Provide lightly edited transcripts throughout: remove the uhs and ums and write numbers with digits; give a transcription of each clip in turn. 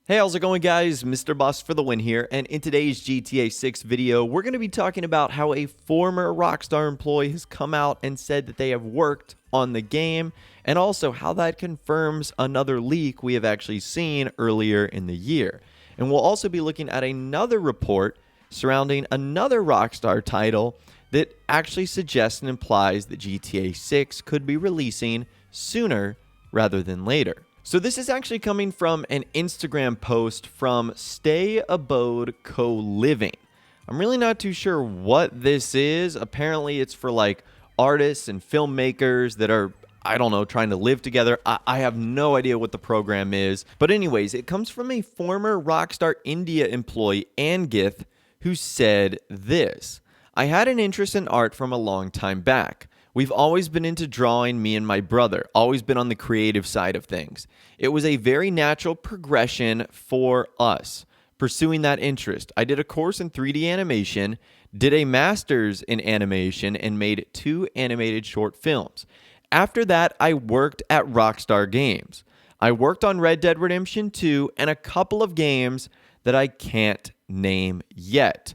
Hey, how's it going, guys? Mr. Boss for the win here, and in today's GTA 6 video, we're going to be talking about how a former Rockstar employee has come out and said that they have worked on the game, and also how that confirms another leak we have actually seen earlier in the year. And we'll also be looking at another report surrounding another Rockstar title that actually suggests and implies that GTA 6 could be releasing sooner rather than later. So this is actually coming from an Instagram post from Stay Abode Co-Living. I'm really not too sure what this is. Apparently it's for like artists and filmmakers that are, I don't know, trying to live together. I have no idea what the program is. But anyways, it comes from a former Rockstar India employee, Angith, who said this: "I had an interest in art from a long time back. We've always been into drawing, me and my brother, always been on the creative side of things. It was a very natural progression for us, pursuing that interest. I did a course in 3D animation, did a master's in animation, and made 2 animated short films. After that, I worked at Rockstar Games. I worked on Red Dead Redemption 2 and a couple of games that I can't name yet."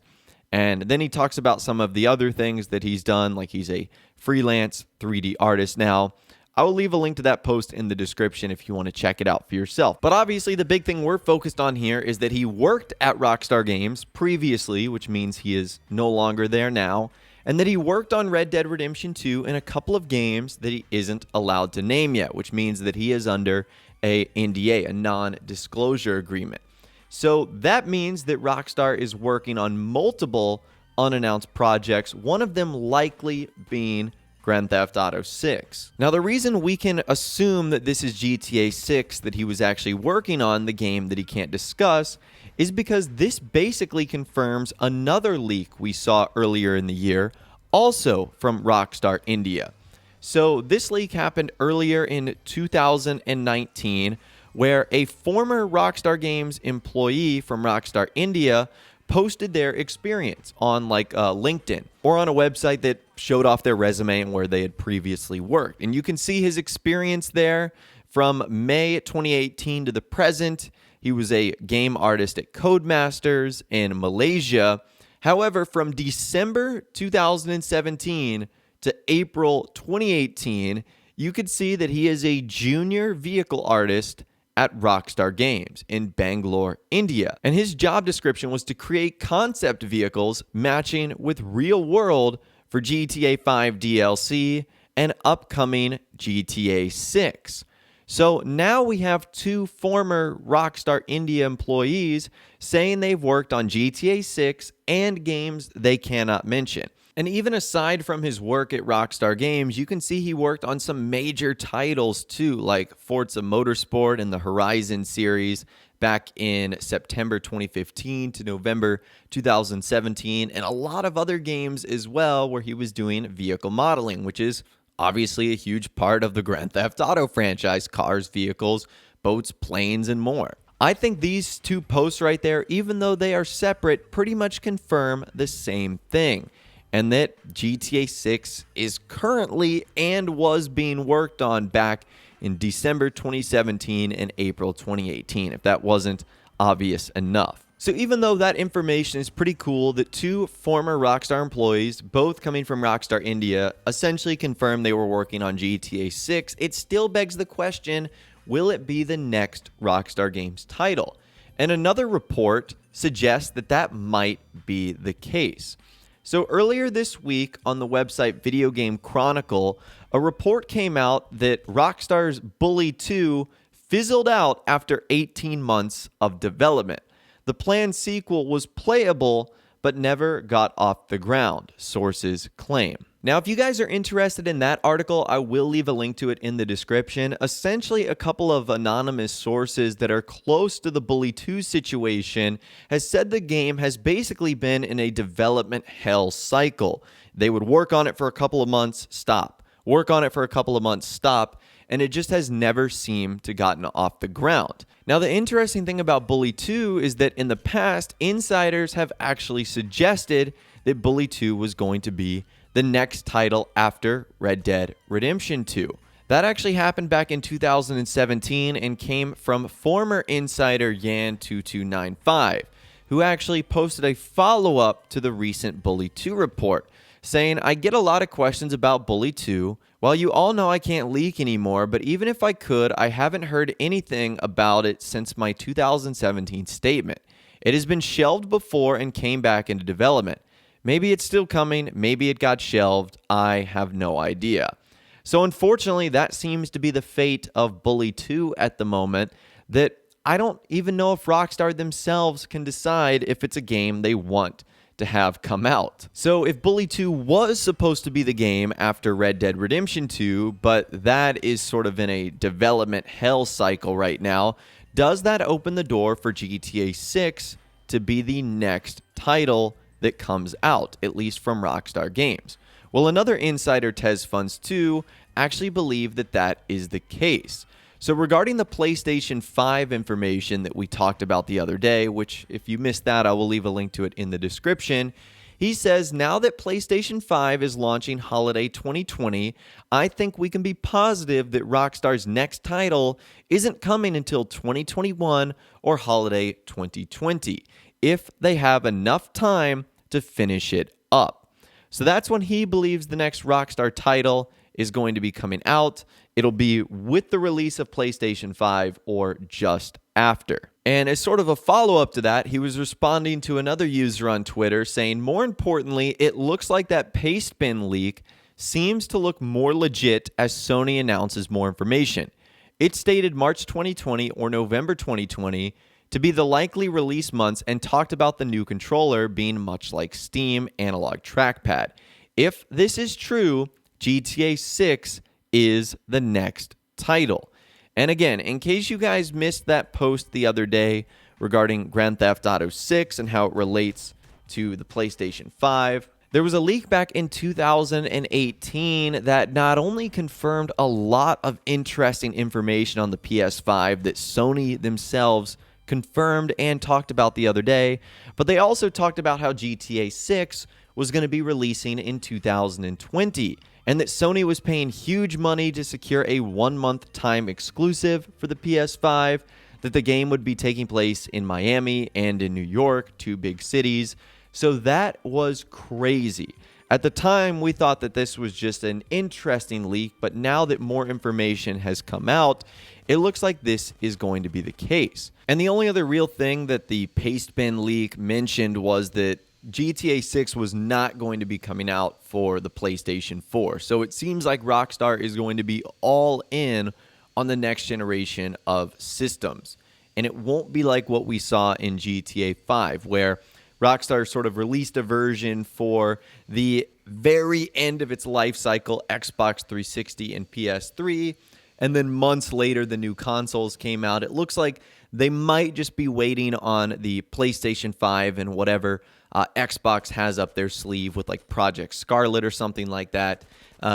And then he talks about some of the other things that he's done, like he's a freelance 3D artist now. I will leave a link to that post in the description if you want to check it out for yourself. But obviously the big thing we're focused on here is that he worked at Rockstar Games previously, which means he is no longer there now, and that he worked on Red Dead Redemption 2 and a couple of games that he isn't allowed to name yet, which means that he is under a NDA, a non-disclosure agreement. So that means that Rockstar is working on multiple unannounced projects, one of them likely being Grand Theft Auto 6. Now, the reason we can assume that this is GTA 6 that he was actually working on, the game that he can't discuss, is because this basically confirms another leak we saw earlier in the year, also from Rockstar India. So this leak happened earlier in 2019, where a former Rockstar Games employee from Rockstar India posted their experience on like LinkedIn or on a website that showed off their resume and where they had previously worked. And you can see his experience there from May 2018 to the present. He was a game artist at Codemasters in Malaysia. However, from December 2017 to April 2018, you could see that he is a junior vehicle artist at Rockstar Games in Bangalore, India. And his job description was to create concept vehicles matching with real world for GTA 5 DLC and upcoming GTA 6. So now we have 2 former Rockstar India employees saying they've worked on GTA 6 and games they cannot mention. And even aside from his work at Rockstar Games, you can see he worked on some major titles too, like Forza Motorsport and the Horizon series back in September 2015 to November 2017, and a lot of other games as well where he was doing vehicle modeling, which is obviously a huge part of the Grand Theft Auto franchise: cars, vehicles, boats, planes, and more. I think these 2 posts right there, even though they are separate, pretty much confirm the same thing, and that GTA 6 is currently and was being worked on back in December 2017 and April 2018, if that wasn't obvious enough. So even though that information is pretty cool, that 2 former Rockstar employees, both coming from Rockstar India, essentially confirmed they were working on GTA 6, it still begs the question, will it be the next Rockstar Games title? And another report suggests that that might be the case. So earlier this week on the website Video Game Chronicle, a report came out that Rockstar's Bully 2 fizzled out after 18 months of development. The planned sequel was playable, but never got off the ground, sources claim. Now, if you guys are interested in that article, I will leave a link to it in the description. Essentially, a couple of anonymous sources that are close to the Bully 2 situation has said the game has basically been in a development hell cycle. They would work on it for a couple of months, stop. Work on it for a couple of months, stop. And it just has never seemed to gotten off the ground. Now, the interesting thing about Bully 2 is that in the past, insiders have actually suggested that Bully 2 was going to be the next title after Red Dead Redemption 2. That actually happened back in 2017 and came from former insider Yan2295, who actually posted a follow-up to the recent Bully 2 report, saying, "I get a lot of questions about Bully 2. Well, you all know I can't leak anymore, but even if I could, I haven't heard anything about it since my 2017 statement. It has been shelved before and came back into development. Maybe it's still coming, maybe it got shelved, I have no idea." So unfortunately, that seems to be the fate of Bully 2 at the moment, that I don't even know if Rockstar themselves can decide if it's a game they want to have come out. So if Bully 2 was supposed to be the game after Red Dead Redemption 2, but that is sort of in a development hell cycle right now, does that open the door for GTA 6 to be the next title that comes out, at least from Rockstar Games? Well, another insider, TezFunds2, actually believed that that is the case. So regarding the PlayStation 5 information that we talked about the other day, which if you missed that, I will leave a link to it in the description, he says, "Now that PlayStation 5 is launching holiday 2020, I think we can be positive that Rockstar's next title isn't coming until 2021 or holiday 2020, if they have enough time to finish it up." So that's when he believes the next Rockstar title is going to be coming out. It'll be with the release of PlayStation 5 or just after. And as sort of a follow-up to that, he was responding to another user on Twitter saying, "More importantly, it looks like that paste bin leak seems to look more legit as Sony announces more information. It stated March 2020 or November 2020 to be the likely release months and talked about the new controller being much like Steam analog trackpad. If this is true, GTA 6 is the next title." And again, in case you guys missed that post the other day regarding Grand Theft Auto 6 and how it relates to the PlayStation 5, there was a leak back in 2018 that not only confirmed a lot of interesting information on the PS5 that Sony themselves confirmed and talked about the other day, but they also talked about how GTA 6 was going to be releasing in 2020, and that Sony was paying huge money to secure a 1-month time exclusive for the PS5, that the game would be taking place in Miami and in New York, 2 big cities. So that was crazy. At the time, we thought that this was just an interesting leak, but now that more information has come out, it looks like this is going to be the case. And the only other real thing that the paste bin leak mentioned was that GTA 6 was not going to be coming out for the PlayStation 4. So it seems like Rockstar is going to be all in on the next generation of systems. And it won't be like what we saw in GTA 5, where Rockstar sort of released a version for the very end of its life cycle, Xbox 360 and PS3, and then months later the new consoles came out. It looks like they might just be waiting on the PlayStation 5 and whatever Xbox has up their sleeve with like Project Scarlet or something like that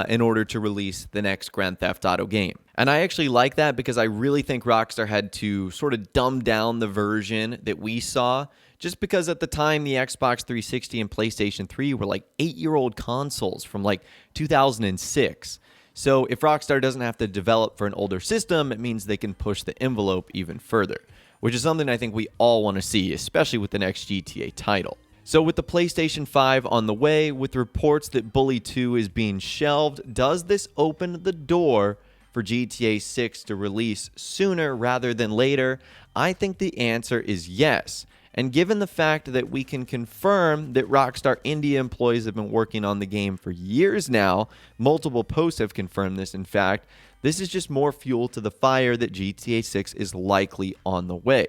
in order to release the next Grand Theft Auto game. And I actually like that because I really think Rockstar had to sort of dumb down the version that we saw, just because at the time the Xbox 360 and PlayStation 3 were like 8-year-old consoles from like 2006. So if Rockstar doesn't have to develop for an older system, it means they can push the envelope even further, which is something I think we all want to see, especially with the next GTA title. So with the PlayStation 5 on the way, with reports that Bully 2 is being shelved, does this open the door for GTA 6 to release sooner rather than later? I think the answer is yes. And given the fact that we can confirm that Rockstar India employees have been working on the game for years now, multiple posts have confirmed this in fact, this is just more fuel to the fire that GTA 6 is likely on the way.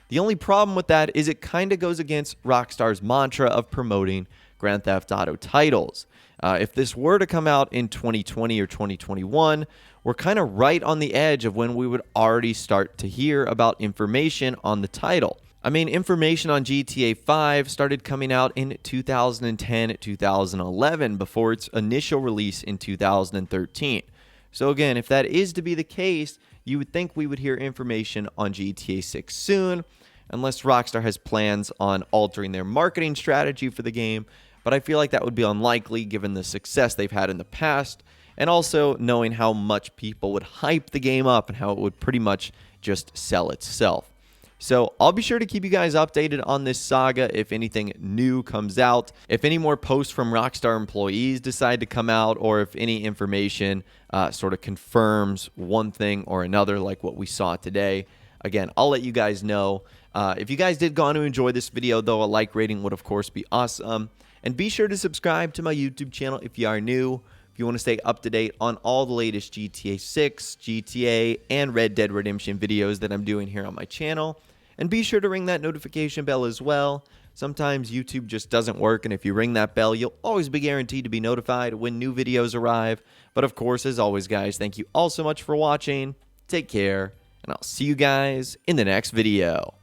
The only problem with that is it kind of goes against Rockstar's mantra of promoting Grand Theft Auto titles. If this were to come out in 2020 or 2021, we're kind of right on the edge of when we would already start to hear about information on the title. I mean, information on GTA 5 started coming out in 2010, 2011 before its initial release in 2013. So again, if that is to be the case, you would think we would hear information on GTA 6 soon, unless Rockstar has plans on altering their marketing strategy for the game, but I feel like that would be unlikely given the success they've had in the past, and also knowing how much people would hype the game up and how it would pretty much just sell itself. So I'll be sure to keep you guys updated on this saga if anything new comes out, if any more posts from Rockstar employees decide to come out, or if any information sort of confirms one thing or another like what we saw today. Again, I'll let you guys know. If you guys did go on to enjoy this video, though, a like rating would, of course, be awesome. And be sure to subscribe to my YouTube channel if you are new. If you want to stay up to date on all the latest GTA 6, GTA, and Red Dead Redemption videos that I'm doing here on my channel. And be sure to ring that notification bell as well. Sometimes YouTube just doesn't work, and if you ring that bell, you'll always be guaranteed to be notified when new videos arrive. But of course, as always, guys, thank you all so much for watching. Take care, and I'll see you guys in the next video.